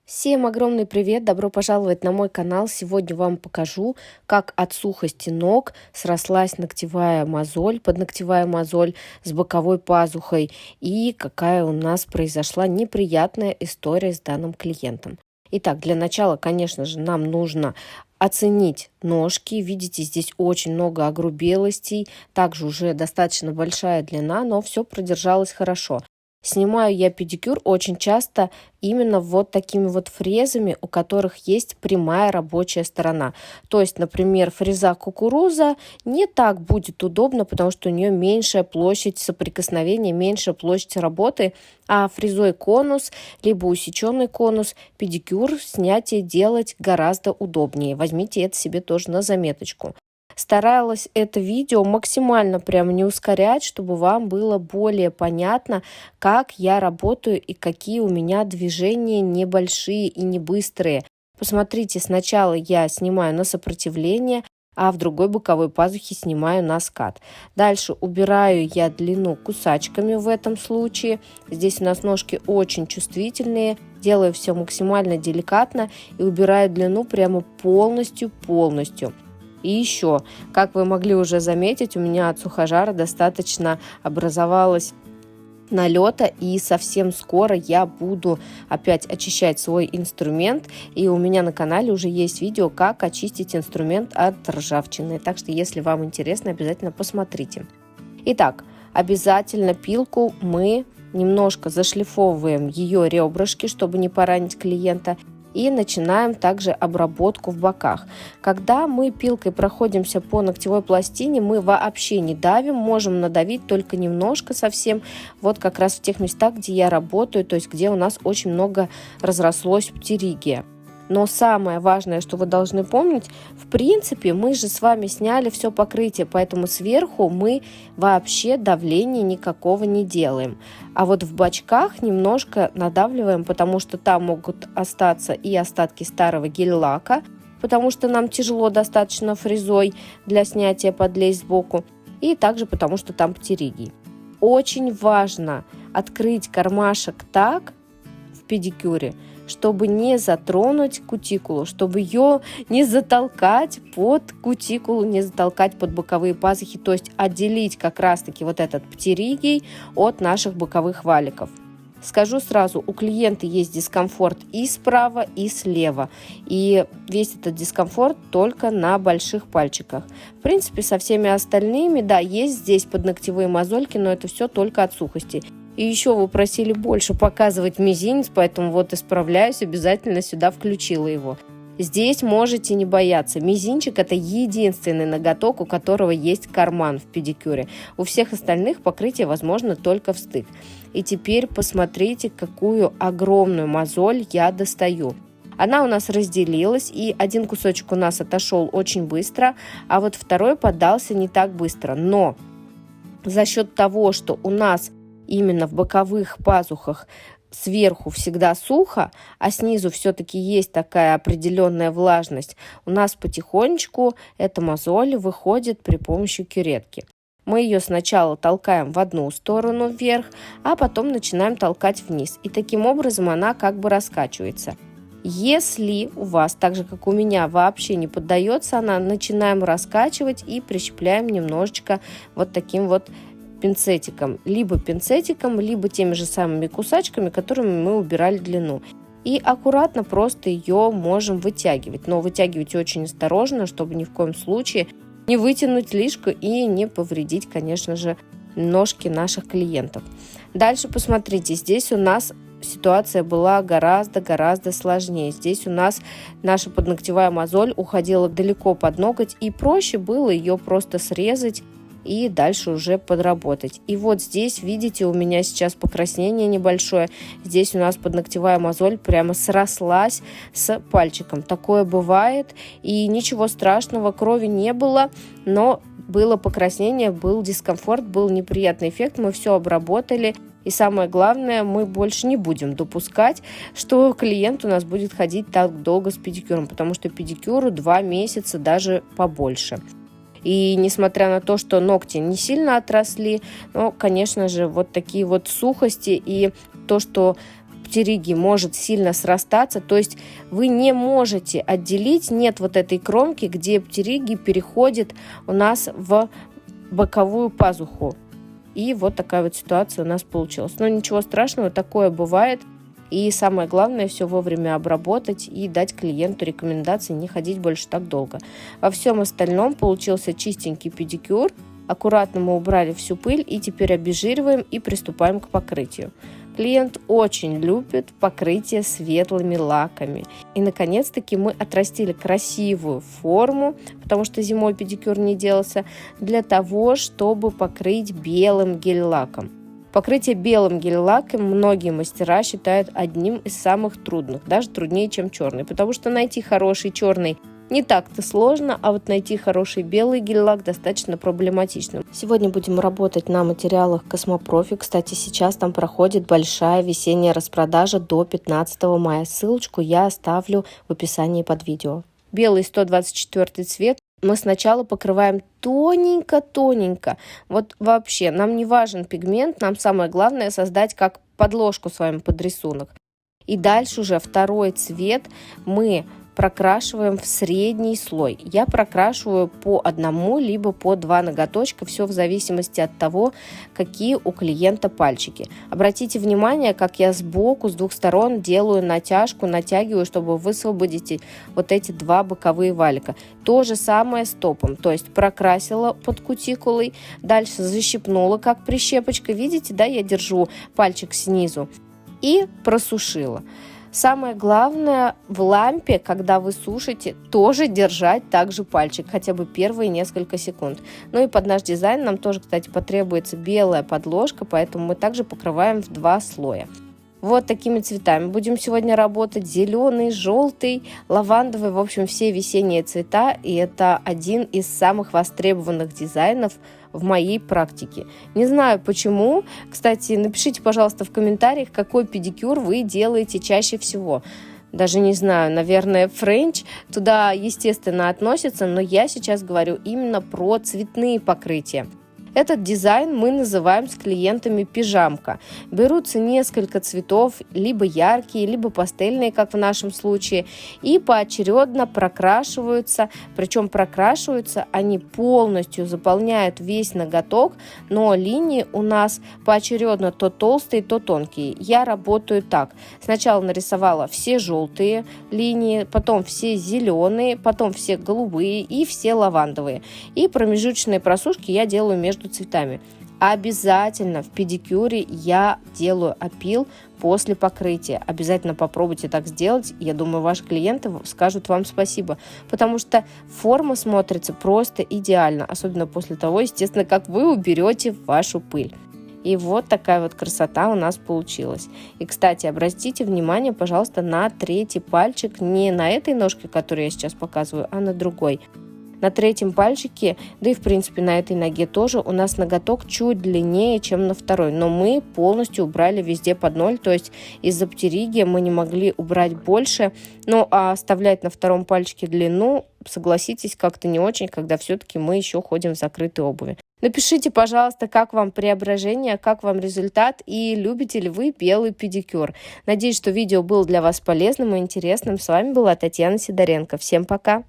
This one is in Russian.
Всем огромный привет! Добро пожаловать на мой канал. Сегодня вам покажу, как от сухости ног срослась ногтевая мозоль, подногтевая мозоль с боковой пазухой и какая у нас произошла неприятная история с данным клиентом. Итак, для начала, конечно же, нам нужно оценить ножки. Видите, здесь очень много огрубелостей, также уже достаточно большая длина, но все продержалось хорошо. Снимаю я педикюр очень часто именно вот такими вот фрезами, у которых есть прямая рабочая сторона. То есть, например, фреза кукуруза не так будет удобно, потому что у нее меньшая площадь соприкосновения, меньшая площадь работы, а фрезой конус, либо усеченный конус, педикюр снятие делать гораздо удобнее. Возьмите это себе тоже на заметочку. Старалась это видео максимально прям не ускорять, чтобы вам было более понятно, как я работаю и какие у меня движения небольшие и не быстрые. Посмотрите, сначала я снимаю на сопротивление, а в другой боковой пазухе снимаю на скат. Дальше убираю я длину кусачками в этом случае. Здесь у нас ножки очень чувствительные. Делаю все максимально деликатно и убираю длину прямо полностью. И еще, как вы могли уже заметить, у меня от сухожара достаточно образовалось налета, и совсем скоро я буду опять очищать свой инструмент, и у меня на канале уже есть видео, как очистить инструмент от ржавчины. Так что, если вам интересно, обязательно посмотрите. Итак, обязательно пилку мы немножко зашлифовываем ее ребрышки, чтобы не поранить клиента. И начинаем также обработку в боках. Когда мы пилкой проходимся по ногтевой пластине, мы вообще не давим, можем надавить только немножко совсем, вот как раз в тех местах, где я работаю, то есть где у нас очень много разрослось птеригия. Но самое важное, что вы должны помнить, в принципе, мы же с вами сняли все покрытие, поэтому сверху мы вообще давления никакого не делаем. А вот в бочках немножко надавливаем, потому что там могут остаться и остатки старого гель-лака, потому что нам тяжело достаточно фрезой для снятия подлезть сбоку, и также потому что там птеригий. Очень важно открыть кармашек так в педикюре, чтобы не затронуть кутикулу, чтобы ее не затолкать под кутикулу, не затолкать под боковые пазухи, то есть отделить как раз-таки вот этот птеригий от наших боковых валиков. Скажу сразу, у клиента есть дискомфорт и справа, и слева. И весь этот дискомфорт только на больших пальчиках. В принципе, со всеми остальными, да, есть здесь подногтевые мозольки, но это все только от сухости. И еще вы просили больше показывать мизинец, поэтому вот исправляюсь, обязательно сюда включила его. Здесь можете не бояться. Мизинчик – это единственный ноготок, у которого есть карман в педикюре. У всех остальных покрытие возможно только в стык. И теперь посмотрите, какую огромную мозоль я достаю. Она у нас разделилась, и один кусочек у нас отошел очень быстро, а вот второй поддался не так быстро. Но за счет того, что у нас именно в боковых пазухах сверху всегда сухо, а снизу все-таки есть такая определенная влажность, у нас потихонечку эта мозоль выходит при помощи кюретки. Мы ее сначала толкаем в одну сторону вверх, а потом начинаем толкать вниз. И таким образом она как бы раскачивается. Если у вас, так же как у меня, вообще не поддается она, начинаем раскачивать и прищепляем немножечко вот таким вот пинцетиком, либо теми же самыми кусачками, которыми мы убирали длину. И аккуратно просто ее можем вытягивать. Но вытягивайте очень осторожно, чтобы ни в коем случае не вытянуть лишку и не повредить, конечно же, ножки наших клиентов. Дальше посмотрите, здесь у нас ситуация была гораздо сложнее. Здесь у нас наша подногтевая мозоль уходила далеко под ноготь, и проще было ее просто срезать и дальше уже подработать. И вот здесь, видите, у меня сейчас покраснение небольшое. Здесь у нас подногтевая мозоль прямо срослась с пальчиком. Такое бывает, и ничего страшного, крови не было, но было покраснение, был дискомфорт, был неприятный эффект. Мы все обработали. И самое главное, мы больше не будем допускать, что клиент у нас будет ходить так долго с педикюром, потому что педикюру 2 месяца, даже побольше. И несмотря на то, что ногти не сильно отросли, но, конечно же, вот такие вот сухости и то, что птериги может сильно срастаться, то есть вы не можете отделить, нет вот этой кромки, где птериги переходят у нас в боковую пазуху. И вот такая вот ситуация у нас получилась. Но ничего страшного, такое бывает. И самое главное, все вовремя обработать и дать клиенту рекомендации не ходить больше так долго. Во всем остальном получился чистенький педикюр. Аккуратно мы убрали всю пыль и теперь обезжириваем и приступаем к покрытию. Клиент очень любит покрытие светлыми лаками. И наконец-таки мы отрастили красивую форму, потому что зимой педикюр не делался, для того, чтобы покрыть белым гель-лаком. Покрытие белым гель-лаком многие мастера считают одним из самых трудных, даже труднее, чем черный, потому что найти хороший черный не так-то сложно, а вот найти хороший белый гель-лак достаточно проблематично. Сегодня будем работать на материалах Космопрофи. Кстати, сейчас там проходит большая весенняя распродажа до 15 мая. Ссылочку я оставлю в описании под видео. Белый 124 цвет. Мы сначала покрываем тоненько-тоненько. Вот вообще, нам не важен пигмент, нам самое главное создать как подложку с вами под рисунок. И дальше уже второй цвет мы прокрашиваем в средний слой. Я прокрашиваю по одному, либо по 2 ноготочка, все в зависимости от того, какие у клиента пальчики. Обратите внимание, как я сбоку, с двух сторон делаю натяжку, натягиваю, чтобы высвободить вот эти 2 боковые валика. То же самое с топом, то есть прокрасила под кутикулой, дальше защипнула как прищепочка, видите, да, я держу пальчик снизу и просушила. Самое главное в лампе, когда вы сушите, тоже держать также пальчик, хотя бы первые несколько секунд. Ну и под наш дизайн нам тоже, кстати, потребуется белая подложка, поэтому мы также покрываем в 2 слоя. Вот такими цветами будем сегодня работать: зеленый, желтый, лавандовый, в общем, все весенние цвета, и это один из самых востребованных дизайнов в моей практике. Не знаю почему. Кстати, напишите, пожалуйста, в комментариях, какой педикюр вы делаете чаще всего. Даже не знаю, наверное, френч туда, естественно, относится, но я сейчас говорю именно про цветные покрытия. Этот дизайн мы называем с клиентами пижамка. Берутся несколько цветов, либо яркие, либо пастельные, как в нашем случае, и поочередно прокрашиваются. Причем прокрашиваются они полностью, заполняют весь ноготок, но линии у нас поочередно то толстые, то тонкие. Я работаю так. Сначала нарисовала все желтые линии, потом все зеленые, потом все голубые и все лавандовые. И промежуточные просушки я делаю между цветами. Обязательно в педикюре я делаю опил после покрытия. Обязательно попробуйте так сделать. Я думаю, ваши клиенты скажут вам спасибо, потому что форма смотрится просто идеально, особенно после того, естественно, как вы уберете вашу пыль. И вот такая вот красота у нас получилась. И, кстати, обратите внимание, пожалуйста, на третий пальчик, не на этой ножке, которую я сейчас показываю, а на другой. На третьем пальчике, да и в принципе на этой ноге тоже, у нас ноготок чуть длиннее, чем на второй. Но мы полностью убрали везде под 0, то есть из-за птериги мы не могли убрать больше. Ну а оставлять на втором пальчике длину, согласитесь, как-то не очень, когда все-таки мы еще ходим в закрытой обуви. Напишите, пожалуйста, как вам преображение, как вам результат и любите ли вы белый педикюр. Надеюсь, что видео было для вас полезным и интересным. С вами была Татьяна Сидоренко. Всем пока!